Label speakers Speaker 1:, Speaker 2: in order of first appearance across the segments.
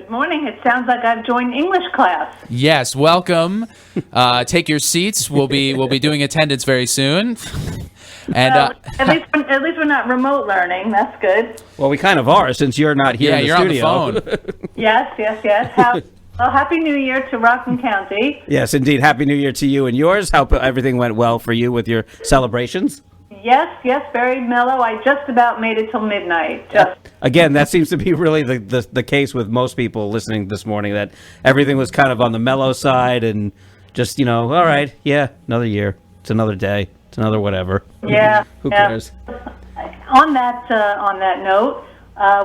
Speaker 1: Good morning. It sounds like I've joined English class.
Speaker 2: Yes, welcome. Take your seats. We'll be doing attendance very soon. And
Speaker 1: at least we're not remote learning. That's good.
Speaker 3: Well, we kind of are since you're not here in the studio.
Speaker 2: On the phone.
Speaker 1: Yes. Well, Happy New Year to Rockland County.
Speaker 3: Yes, indeed. Happy New Year to you and yours. Hope everything went well for you with your celebrations.
Speaker 1: Yes, very mellow. I just about made it till midnight.
Speaker 3: Again, that seems to be really the case with most people listening this morning, that everything was kind of on the mellow side and just, all right, yeah, another year. It's another day. It's another whatever.
Speaker 1: Yeah.
Speaker 3: Who cares?
Speaker 1: On that note,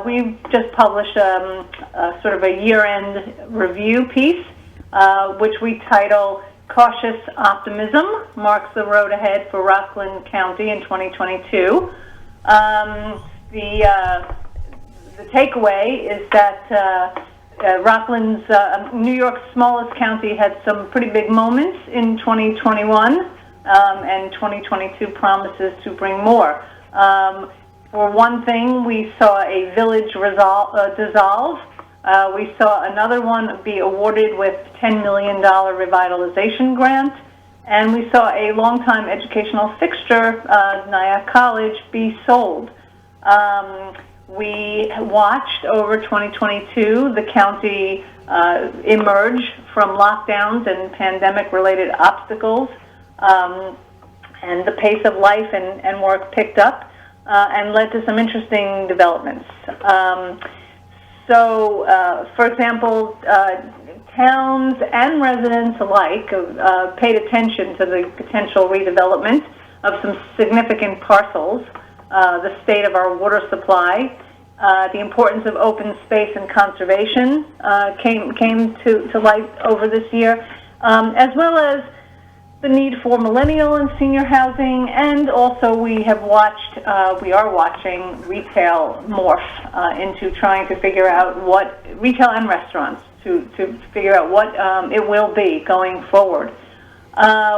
Speaker 1: we've just published sort of a year-end review piece, which we title Cautious Optimism Marks the Road Ahead for Rockland County in 2022. The takeaway is that Rockland's, New York's smallest county, had some pretty big moments in 2021, and 2022 promises to bring more. For one thing, we saw a village dissolve. We saw another one be awarded with $10 million Revitalization Grant, and we saw a longtime educational fixture, Nyack College, be sold. We watched over 2022 the county emerge from lockdowns and pandemic-related obstacles, and the pace of life and work picked up and led to some interesting developments. So, for example, towns and residents alike paid attention to the potential redevelopment of some significant parcels, the state of our water supply, the importance of open space and conservation came to light over this year, as well as the need for millennial and senior housing, and also we are watching retail morph into trying to figure out what, retail and restaurants, to figure out what it will be going forward.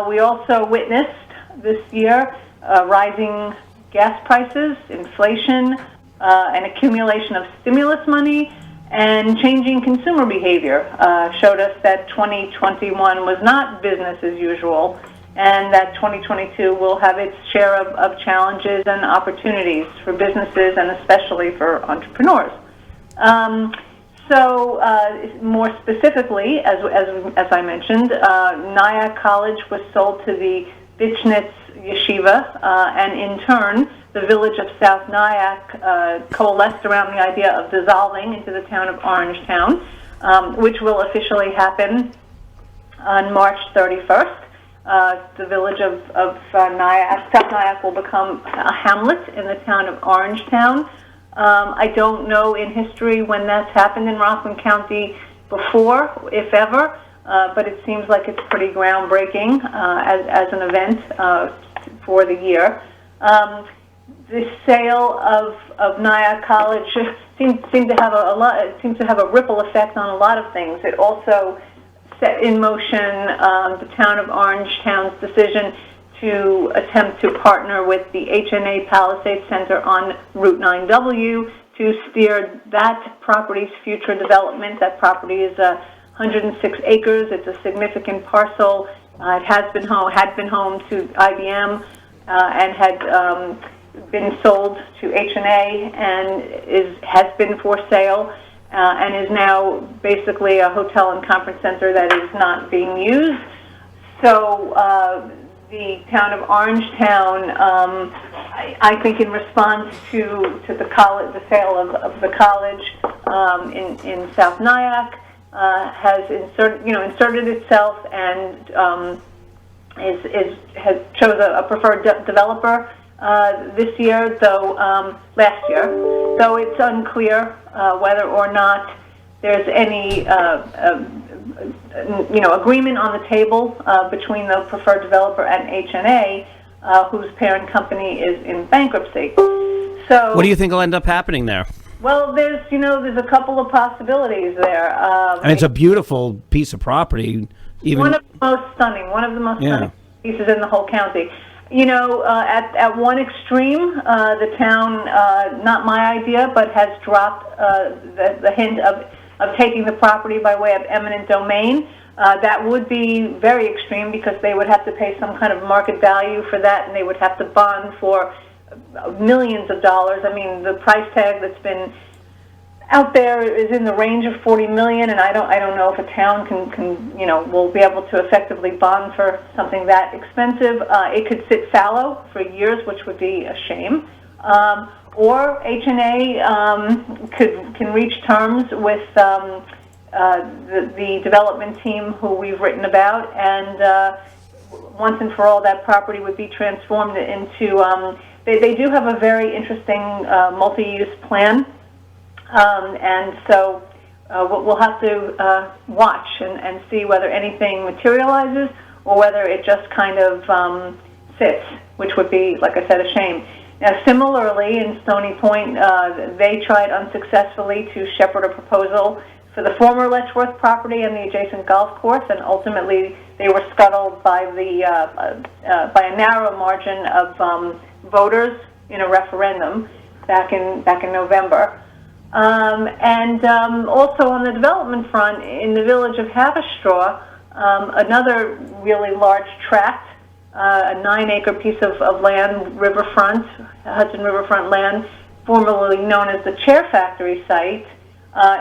Speaker 1: We also witnessed this year rising gas prices, inflation, an accumulation of stimulus money, and changing consumer behavior showed us that 2021 was not business as usual, and that 2022 will have its share of challenges and opportunities for businesses and especially for entrepreneurs. So more specifically, as I mentioned, Nyack College was sold to the Vichnitz Yeshiva, and in turn, the village of South Nyack coalesced around the idea of dissolving into the town of Orangetown, which will officially happen on March 31st. The village of Nyack, South Nyack, will become a hamlet in the town of Orangetown. I don't know in history when that's happened in Rockland County before, if ever, but it seems like it's pretty groundbreaking as an event for the year. The sale of Nyack College seems to have it seems to have a ripple effect on a lot of things. It also set in motion the town of Orangetown's decision to attempt to partner with the HNA Palisades Center on Route 9W to steer that property's future development. That property is 106 acres. It's a significant parcel. It had been home to IBM and had been sold to HNA and has been for sale and is now basically a hotel and conference center that is not being used. So the town of Orangetown, I think in response to the college, the sale of the college in South Nyack, has inserted itself and has chose a preferred developer this year, last year, though it's unclear whether or not there's any agreement on the table between the preferred developer and HNA, whose parent company is in bankruptcy. So,
Speaker 3: what do you think will end up happening there?
Speaker 1: Well, there's a couple of possibilities there.
Speaker 3: And it's a beautiful piece of property.
Speaker 1: One of the most stunning pieces in the whole county. At one extreme, the town, not my idea, but has dropped the hint of of taking the property by way of eminent domain. That would be very extreme because they would have to pay some kind of market value for that, and they would have to bond for millions of dollars. I mean, the price tag that's been out there is in the range of $40 million, and I don't know if a town can will be able to effectively bond for something that expensive. It could sit fallow for years, which would be a shame. Or H&A can reach terms with the development team who we've written about, and once and for all, that property would be transformed into. They do have a very interesting multi-use plan. And so we'll have to watch and see whether anything materializes or whether it just kind of sits, which would be, like I said, a shame. Now, similarly, in Stony Point, they tried unsuccessfully to shepherd a proposal for the former Letchworth property and the adjacent golf course, and ultimately they were scuttled by by a narrow margin of voters in a referendum back in November. Also on the development front, in the village of Haverstraw, another really large tract, a 9-acre piece of land, riverfront, Hudson riverfront land, formerly known as the Chair Factory site,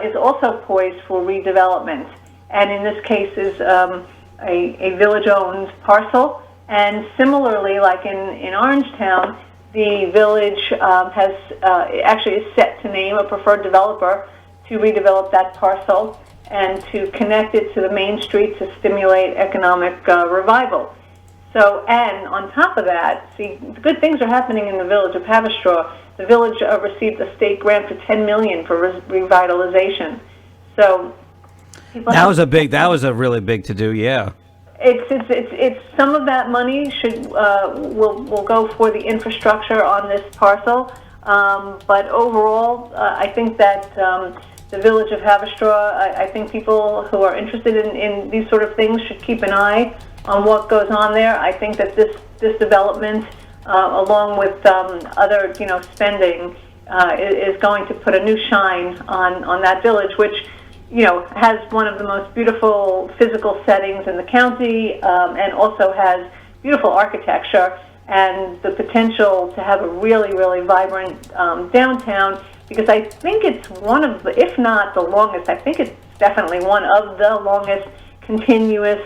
Speaker 1: is also poised for redevelopment. And in this case is a village-owned parcel. And similarly, like in Orangetown, the village actually is set to name a preferred developer to redevelop that parcel and to connect it to the main street to stimulate economic revival. So, and on top of that, see, good things are happening in the village of Haverstraw. The village received a state grant for $10 million for revitalization. So,
Speaker 3: that was a really big to do, yeah.
Speaker 1: It's some of that money will go for the infrastructure on this parcel, but overall, I think that the village of Haverstraw, I think people who are interested in these sort of things should keep an eye on what goes on there. I think that this development, along with other spending, is going to put a new shine on that village, which has one of the most beautiful physical settings in the county, and also has beautiful architecture and the potential to have a really, really vibrant downtown, because I think it's one of the, if not the longest, I think it's definitely one of the longest contiguous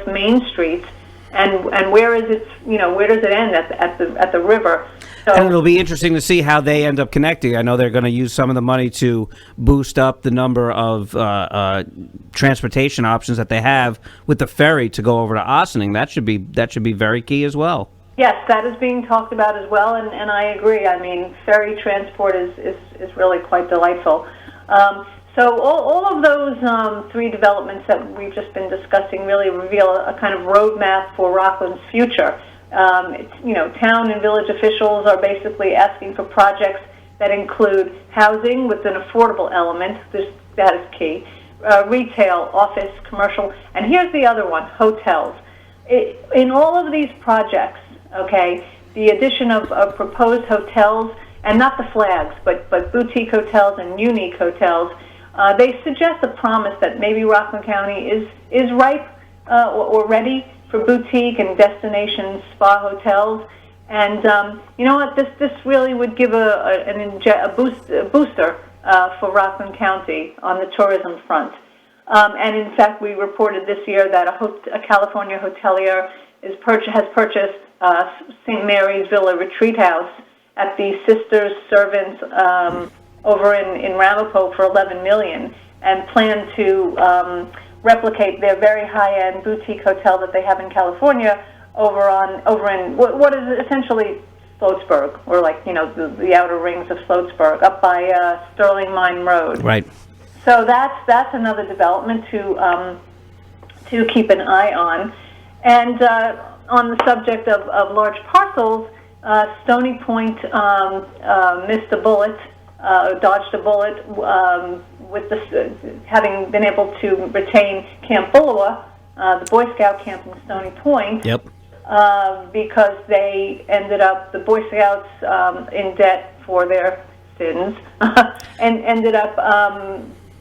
Speaker 1: main streets. And where is it? Where does it end at the river? So,
Speaker 3: and it'll be interesting to see how they end up connecting. I know they're going to use some of the money to boost up the number of transportation options that they have with the ferry to go over to Ossining. That should be very key as well.
Speaker 1: Yes, that is being talked about as well, and I agree. I mean, ferry transport is really quite delightful. So all of those three developments that we've just been discussing really reveal a kind of roadmap for Rockland's future. Town and village officials are basically asking for projects that include housing with an affordable element. That is key. Retail, office, commercial, and here's the other one: hotels. In all of these projects, the addition of proposed hotels, and not the flags, but boutique hotels and unique hotels. They suggest a promise that maybe Rockland County is ripe or ready for boutique and destination spa hotels, and you know what? This really would give a booster for Rockland County on the tourism front. And in fact, we reported this year that a California hotelier has purchased St. Mary's Villa Retreat House at the Sisters Servants over in Ramapo for $11 million, and plan to replicate their very high-end boutique hotel that they have in California over in what is essentially Sloatsburg, or the outer rings of Sloatsburg, up by Sterling Mine Road.
Speaker 3: Right.
Speaker 1: So that's another development to keep an eye on. And on the subject of large parcels, Stony Point missed a bullet, dodged a bullet with having been able to retain Camp Bullowa, the Boy Scout camp in Stony Point.
Speaker 3: Yep.
Speaker 1: Because the Boy Scouts in debt for their sins, and ended up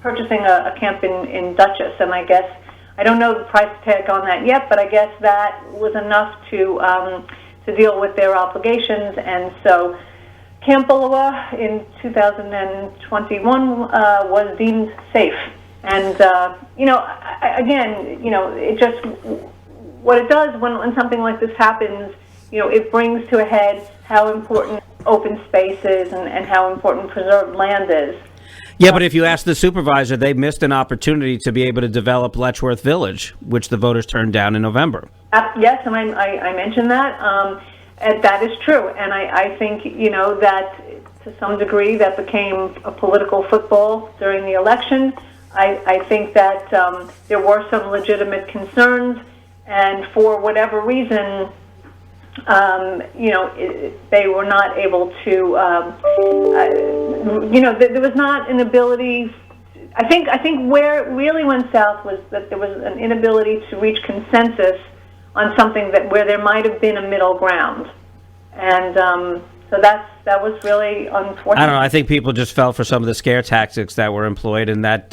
Speaker 1: purchasing a camp in Dutchess, and I guess I don't know the price tag on that yet, but I guess that was enough to deal with their obligations, and so Camp Bullowa in 2021 was deemed safe. And again, it just what it does when something like this happens, it brings to a head how important open space is and how important preserved land is.
Speaker 3: Yeah, but if you ask the supervisor, they missed an opportunity to be able to develop Letchworth Village, which the voters turned down in November.
Speaker 1: Yes, and I mentioned that. And that is true. And I think, that to some degree that became a political football during the election. I think that there were some legitimate concerns, and for whatever reason, they were not able to, there was not an ability. I think where it really went south was that there was an inability to reach consensus on something where there might have been a middle ground, and so that was really unfortunate.
Speaker 3: I don't know. I think people just fell for some of the scare tactics that were employed, and that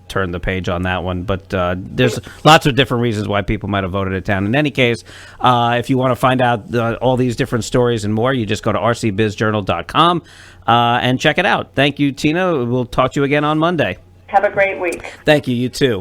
Speaker 3: turned the page on that one. But there's lots of different reasons why people might have voted it down. In any case, if you want to find out all these different stories and more, you just go to rcbizjournal.com and check it out. Thank you, Tina. We'll talk to you again on Monday.
Speaker 1: Have a great week.
Speaker 3: Thank you. You too.